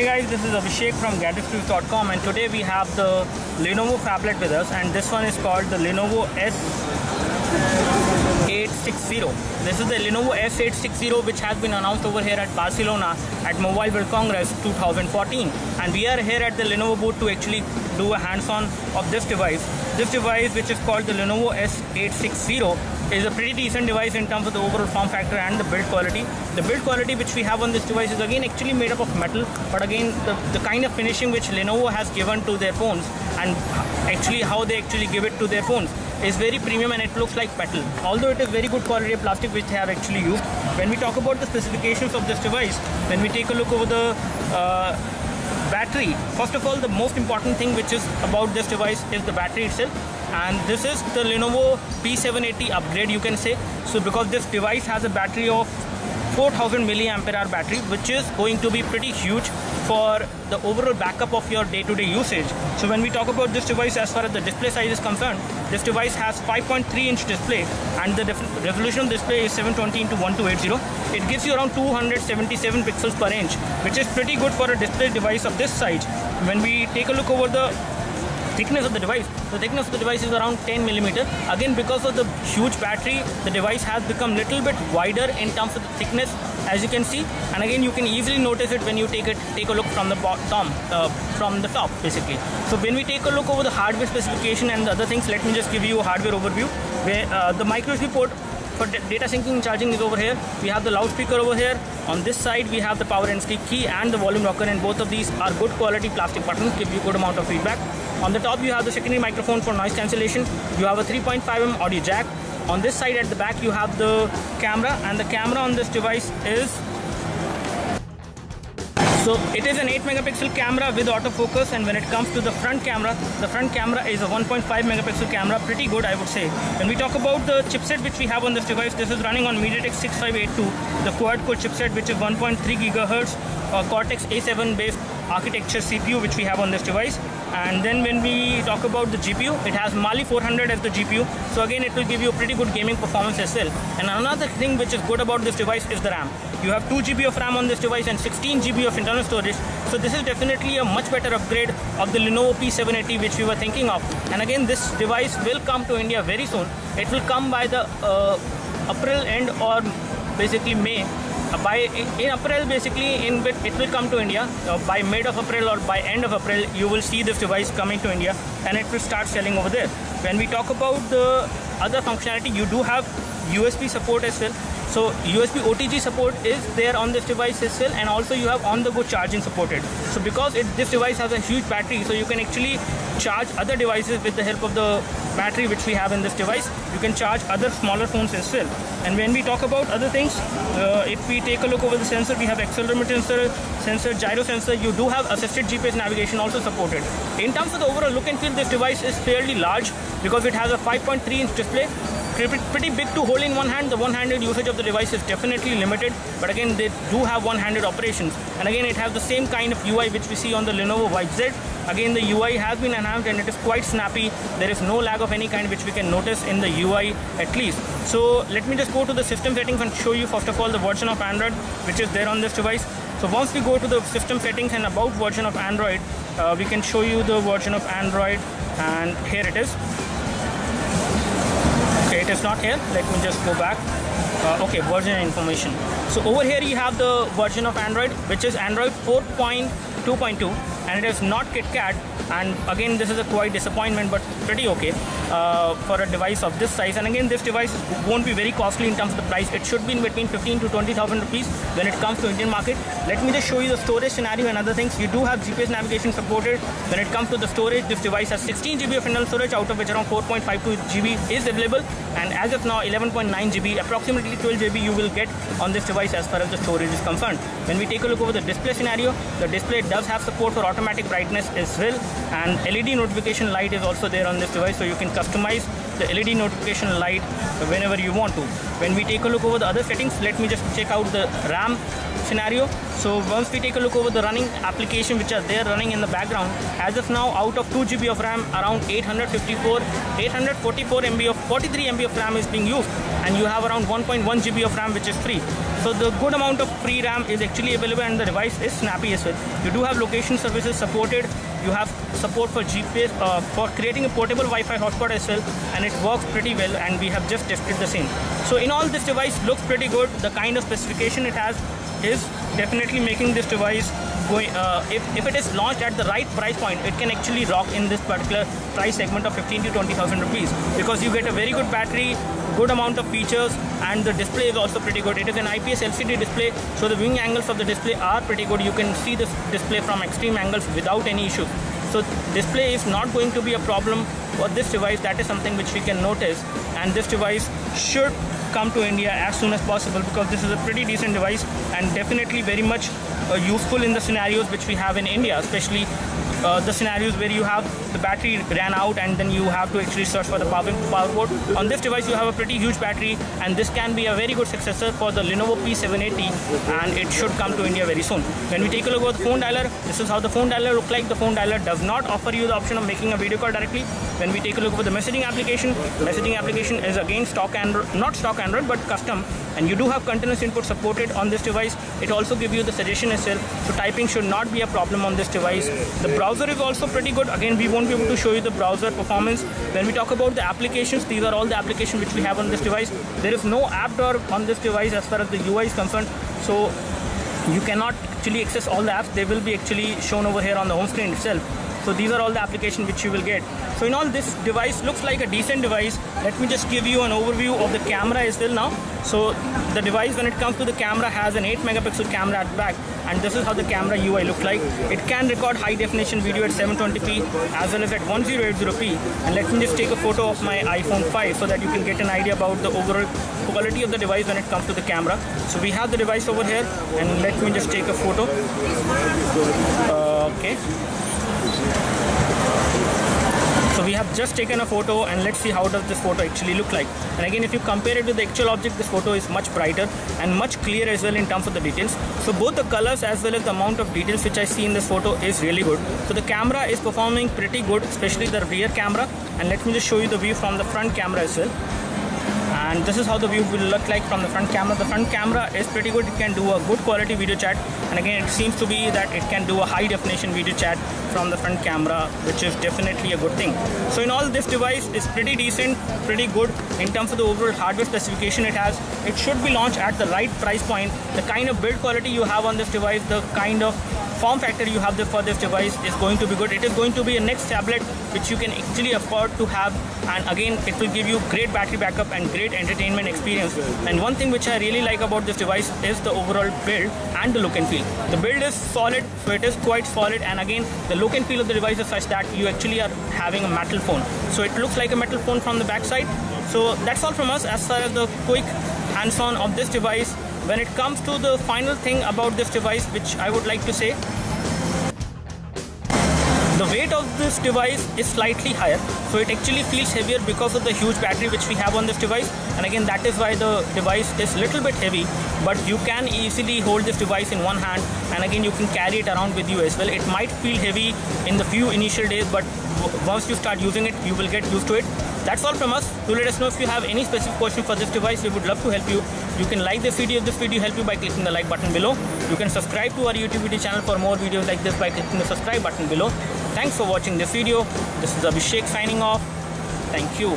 guys, this is Abhishek from gadgetsreviews.com, and today we have the Lenovo phablet with us, and this one is called the Lenovo S860. This is the Lenovo S860 which has been announced over here at Barcelona at Mobile World Congress 2014, and we are here at the Lenovo booth to actually do a hands-on of this device. This device, which is called the Lenovo S860, is a pretty decent device in terms of the overall form factor and the build quality. The build quality which we have on this device is again actually made up of metal, but again the kind of finishing which Lenovo has given to their phones and actually how they actually give it to their phones is very premium, and it looks like metal, although it is very good quality of plastic which they have actually used. When we talk about the specifications of this device, when we take a look over the battery, first of all, the most important thing which is about this device is the battery itself, and this is the Lenovo P780 upgrade, you can say. So because this device has a battery of 4000 milliampere hour battery, which is going to be pretty huge for the overall backup of your day-to-day usage. So when we talk about this device, as far as the display size is concerned, this device has 5.3-inch display, and the resolution of display is 720 x 1280. It gives you around 277 pixels per inch, which is pretty good for a display device of this size. When we take a look over the thickness of the device, the thickness of the device is around 10 millimeter. Again, because of the huge battery, the device has become little bit wider in terms of the thickness, as you can see, and again you can easily notice it when you take a look from the bottom, from the top basically. So when we take a look over the hardware specification and the other things, let me just give you a hardware overview. Where the micro USB port for data syncing and charging is over here. We have the loudspeaker over here. On this side we have the power and sleep key and the volume rocker, and both of these are good quality plastic buttons, give you good amount of feedback. On the top you have the secondary microphone for noise cancellation. You have a 3.5mm audio jack. On this side at the back you have the camera, and the camera on this device is, so it is an 8 megapixel camera with autofocus, and when it comes to the front camera is a 1.5 megapixel camera, pretty good I would say. When we talk about the chipset which we have on this device, this is running on MediaTek 6582, the quad-core chipset, which is 1.3 gigahertz Cortex A7 based architecture CPU which we have on this device. And then when we talk about the GPU, it has Mali 400 as the GPU, so again it will give you a pretty good gaming performance as well. And another thing which is good about this device is the RAM. You have 2 GB of RAM on this device and 16 GB of internal storage, so this is definitely a much better upgrade of the Lenovo P780 which we were thinking of. And again, this device will come to India very soon. It will come by the April end or basically May. In April basically, it will come to India. By mid of April or by end of April, you will see this device coming to India, and it will start selling over there. When we talk about the other functionality, you do have USB support as well. So USB OTG support is there on this device as well, and also you have on-the-go charging supported. So because this device has a huge battery, so you can actually charge other devices with the help of the battery which we have in this device. You can charge other smaller phones as well. And when we talk about other things, if we take a look over the sensor, we have accelerometer sensor, gyro sensor. You do have assisted GPS navigation also supported. In terms of the overall look and feel, this device is fairly large because it has a 5.3-inch display. Pretty big to hold in one hand. The one-handed usage of the device is definitely limited, but again they do have one-handed operations. And again, it has the same kind of UI which we see on the Lenovo Vibe Z. Again, the UI has been enhanced and it is quite snappy. There is no lag of any kind which we can notice in the UI at least. So let me just go to the system settings and show you first of all the version of Android which is there on this device. So once we go to the system settings and about version of Android, we can show you the version of Android, and here it is. Okay, it is not here. Let me just go back. Okay, version information. So over here you have the version of Android, which is Android 4.2.2, and it is not KitKat. And again, this is a quite disappointment, but pretty okay for a device of this size. And again, this device won't be very costly in terms of the price. It should be in between 15 to 20,000 rupees when it comes to Indian market. Let me just show you the storage scenario and other things. You do have GPS navigation supported. When it comes to the storage, this device has 16 GB of internal storage, out of which around 4.52 GB is available. And as of now, 11.9 GB, approximately 12 GB you will get on this device as far as the storage is concerned. When we take a look over the display scenario, the display does have support for automatic brightness as well, and LED notification light is also there on this device, so you can customize the LED notification light whenever you want to. When we take a look over the other settings, let me just check out the RAM. scenario. So once we take a look over the running application which are there running in the background, as of now, out of 2 GB of RAM, around 844 MB of 43 MB of RAM is being used, and you have around 1.1 GB of RAM which is free. So the good amount of free RAM is actually available, and the device is snappy as well. You do have location services supported. You have support for GPS for creating a portable Wi-Fi hotspot as well, and it works pretty well, and we have just tested the same. So in all, this device looks pretty good. The kind of specification it has is definitely making this device going, if it is launched at the right price point, it can actually rock in this particular price segment of 15 to 20,000 rupees, because you get a very good battery, good amount of features, and the display is also pretty good. It is an IPS LCD display, so the viewing angles of the display are pretty good. You can see this display from extreme angles without any issue. So display is not going to be a problem for this device. That is something which we can notice, and this device should come to India as soon as possible, because this is a pretty decent device and definitely very much useful in the scenarios which we have in India, especially the scenarios where you have the battery ran out and then you have to actually search for the power port. On this device you have a pretty huge battery, and this can be a very good successor for the Lenovo P780, and it should come to India very soon. When we take a look at the phone dialer, this is how the phone dialer looks like. The phone dialer does not offer you the option of making a video call directly. When we take a look at the messaging application is again stock Android, not stock Android but custom, and you do have continuous input supported on this device. It also gives you the suggestion as well, so typing should not be a problem on this device. The browser is also pretty good. Again, we won't be able to show you the browser performance. When we talk about the applications, these are all the applications which we have on this device. There is no app drawer on this device as far as the UI is concerned, so you cannot actually access all the apps. They will be actually shown over here on the home screen itself. So these are all the applications which you will get. So in all, this device looks like a decent device. Let me just give you an overview of the camera as well now. So the device, when it comes to the camera, has an 8 megapixel camera at the back, and this is how the camera UI looks like. It can record high definition video at 720p as well as at 1080p. And let me just take a photo of my iPhone 5 so that you can get an idea about the overall quality of the device when it comes to the camera. So we have the device over here, and let me just take a photo. Okay. So we have just taken a photo, and let's see how does this photo actually look like. And again, if you compare it with the actual object, this photo is much brighter and much clearer as well in terms of the details. So both the colors as well as the amount of details which I see in this photo is really good. So the camera is performing pretty good, especially the rear camera. And let me just show you the view from the front camera as well. And this is how the view will look like from the front camera. The front camera is pretty good. It can do a good quality video chat, and again, it seems to be that it can do a high definition video chat from the front camera, which is definitely a good thing. So in all, this device is pretty decent, pretty good in terms of the overall hardware specification it has. It should be launched at the right price point. The kind of build quality you have on this device, the kind of form factor you have for this device is going to be good. It is going to be a next tablet which you can actually afford to have, and again, it will give you great battery backup and great entertainment experience. And one thing which I really like about this device is the overall build and the look and feel. The build is solid, so it is quite solid, and again, the look and feel of the device is such that you actually are having a metal phone. So it looks like a metal phone from the backside. So that's all from us as far as the quick hands-on of this device. When it comes to the final thing about this device, which I would like to say, the weight of this device is slightly higher, so it actually feels heavier because of the huge battery which we have on this device. And again, that is why the device is a little bit heavy, but you can easily hold this device in one hand, and again, you can carry it around with you as well. It might feel heavy in the few initial days, but once you start using it, you will get used to it. That's all from us. Do let us know if you have any specific question for this device. We would love to help you. You can like this video if this video helped you by clicking the like button below. You can subscribe to our YouTube video channel for more videos like this by clicking the subscribe button below. Thanks for watching this video. This is Abhishek signing off. Thank you.